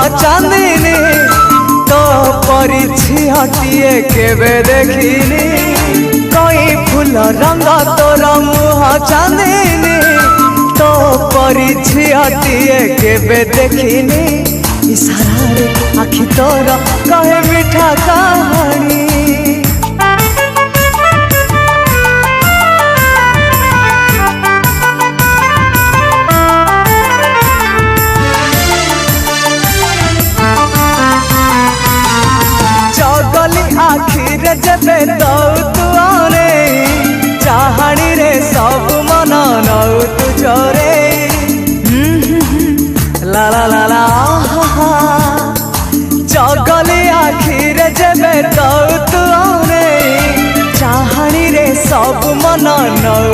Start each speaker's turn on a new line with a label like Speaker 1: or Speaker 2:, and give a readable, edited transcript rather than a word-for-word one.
Speaker 1: चांदनी तो परिछि हटिए केबे देखिनी कोई फूल रंग तोर मुह चांदनी तो परिछि हटिए केबे देखिनी इशारा रे आखि तोर कहे मीठा कहानी आखिर जबे दौ तुआरे चाहानी रे सब मन नौ तुझरे ला ला ला ला जगली आखिर जबे दौ तुआरे चाहानी रे सब मन नौ